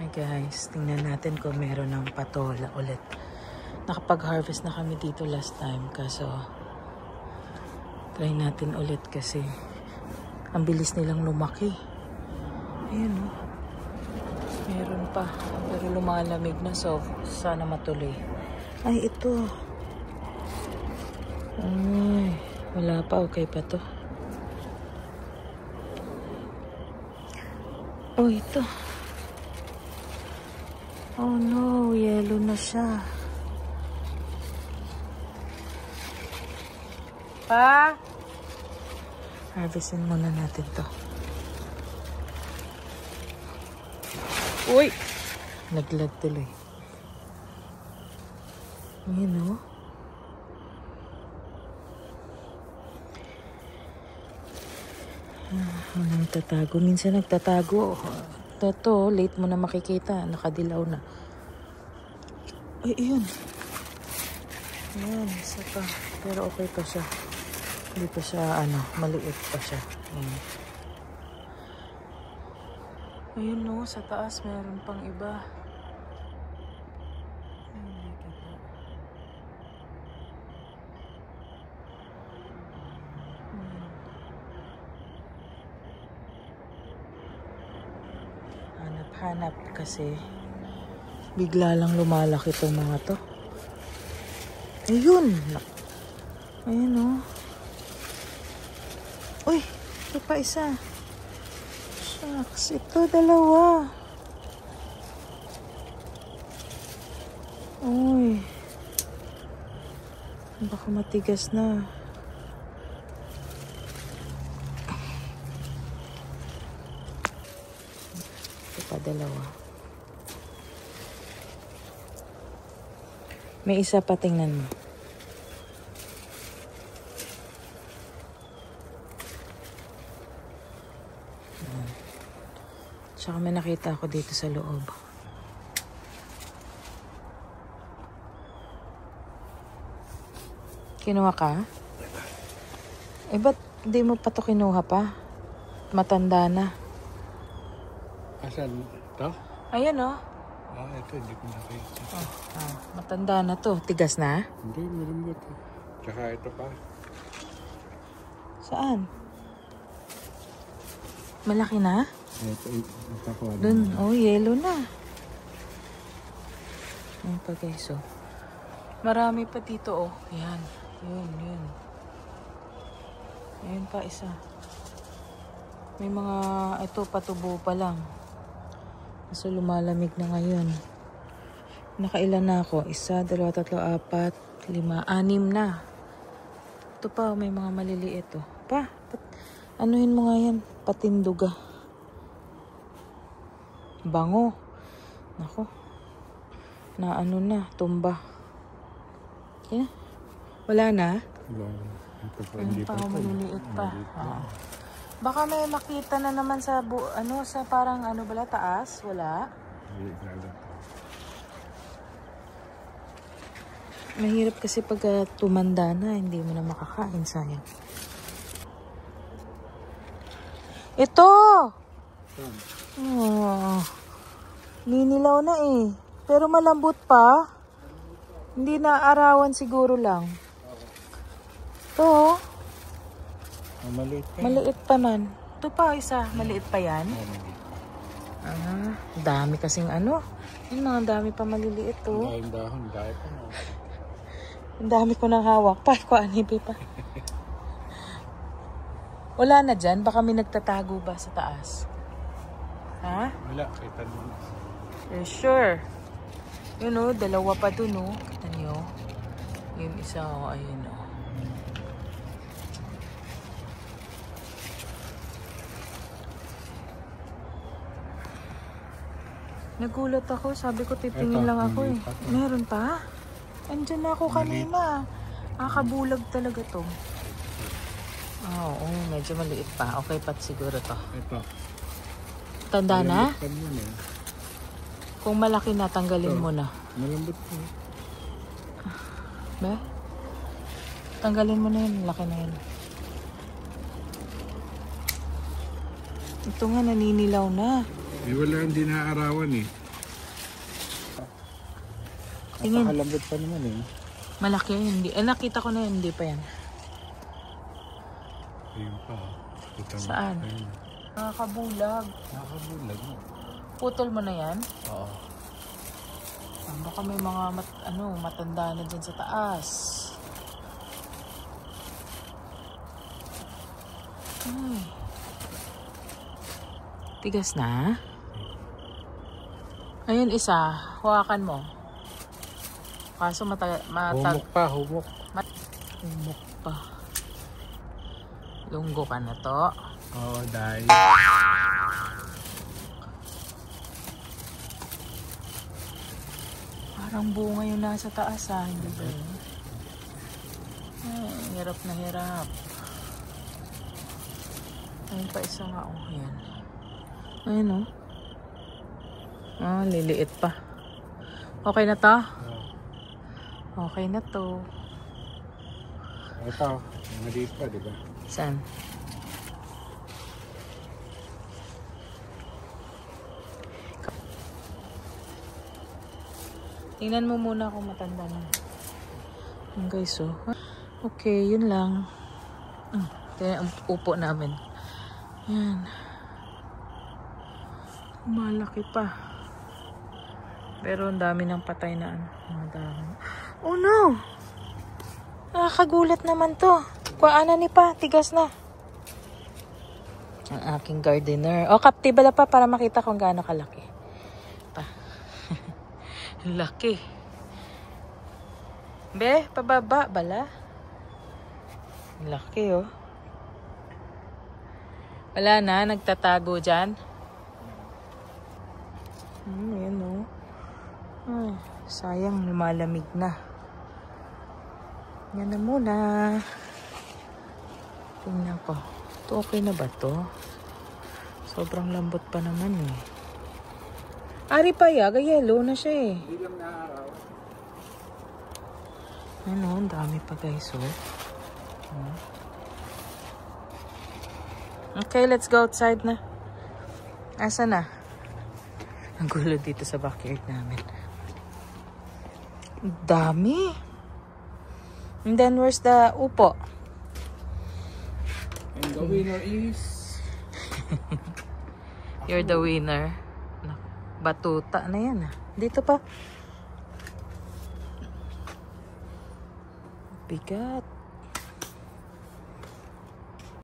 Hi guys, tingnan natin kung meron ng patola ulit. Nakapag-harvest na kami dito last time, kaso try natin ulit kasi ang bilis nilang lumaki. Ayun o. Meron pa, pero lumalamig na, so sana matuloy. Ay, ito. Ay, wala pa, okay pa to. Oh, ito. Oh no, yellow na siya. Pa? Harvestin muna natin to. Uy! Naglag tuloy. Ayan o. Walang tatago. Minsan nagtatago. Toto, late mo na makikita. Nakadilaw na. Ay, ayun. Ayan, isa pa. Pero okay pa siya. Hindi pa siya, maliit pa siya. Ayan. Ayun no, sa taas meron pang iba. Hanap kasi bigla lang lumalaki itong mga to. Ayun! Ayun o. Uy! Ito pa isa. Shucks! Ito, dalawa. Uy! Baka matigas na. Dalawa. May isa pa, tingnan mo. Tsaka may nakita ako dito sa loob. Kinuha ka? Eh, ba't di mo pa to kinuha pa? Matanda na. Asan ito? Ayan o. Ito hindi ko nakita. Matanda na to. Tigas na? Hindi, malambot. Tsaka ito pa. Saan? Malaki na? Ito. Dun, yellow na. Ayan pa guys, oh. Marami pa dito, oh. Yan. Yun. Ayan pa isa. May mga, ito patubo pa lang. So, lumalamig na ngayon. Nakailan na ako? 1, 2, 3, 4, 5, 6 na. Ito pa, may mga maliliit. Oh. Anuhin mo nga yan? Patinduga. Bango. Nako. Na tumba. Okay. Wala na? Wala. Pa, maliliit pa. Baka may makita na naman sa sa parang taas, wala. Mahirap kasi pag tumanda na, hindi mo na makakain, sayang. Ito! Oh, ninilaw na eh. Pero malambot pa. Hindi na arawan siguro lang. Ito. Maliit pa. Maliit pa man. Ito pa isa. Maliit pa yan. Dami kasing Yung mga dami pa maliliit to. Ang dahon, dahil pa. Ang dami ko nang hawak pa. Kuanibi pa. Wala na dyan. Baka may nagtatago ba sa taas? Ha? Wala. Kita mo. Sure. Yun o. Dalawa pa dun o. Kita niyo. Yung isa o. Ayun o. Nagulat ako. Sabi ko titingin lang ako eh. Meron pa? Andyan na ako kanina. Kabulag talaga to. Oo, medyo maliit pa. Okay pa siguro to. Ito. Tanda na? Kung malaki na, tanggalin mo na. Malambot po. Ba? Tanggalin mo na yun. Laki na yun. Ito nga, naninilaw na. Wala, hindi na arawan eh. Tingin. Napakalambot pa naman eh. Malaki. Hindi. Nakita ko na yun. Hindi pa yan. Ayun pa. Kita mo. Saan? Ayun. Nakakabulag. Nakabulag mo. Putol mo na yan? Oo. Baka may mga matanda na dyan sa taas. Ay. Tigas na. Ayun isa. Hawakan mo. Kaso Humok pa, humok. Humok pa. Lunggo ka na to. Oo, dahil. Parang bunga yung nasa taas ha. Hindi ba yun? Ay, hirap na hirap. Ayun pa isa nga. Oh, yan. Ayun oh. Ah, liliit pa. Okay na to? Okay na to. Ito, maliit pa, di ba? Saan? Tingnan mo muna kung matanda na. Yung guys, oh. Okay, yun lang. Kaya ang upo namin. Yan. Malaki pa. Pero ang dami ng patay na mga dahon. Oh no! Nakakagulat naman to. Kuwaanan ni pa, tigas na. Ang aking gardener. O, kaptibala pa para makita kung gaano kalaki. Pa. Laki. Be, pababa, bala. Laki, oh. Wala na, nagtatago dyan. Ayan, oh. Ay, sayang, lumalamig na. Yan na muna. Tingnan ko. Ito okay na ba to? Sobrang lambot pa naman eh. Ari pa yaga, yellow na siya eh. Hindi lang naaraw. Ano, ang dami pa guys oh. Okay, let's go outside na. Asa na? Ang gulo dito sa backyard namin. Dami. And then where's the upo? And the winner is... You're the winner. Batuta na yan ah. Dito pa. Bigat.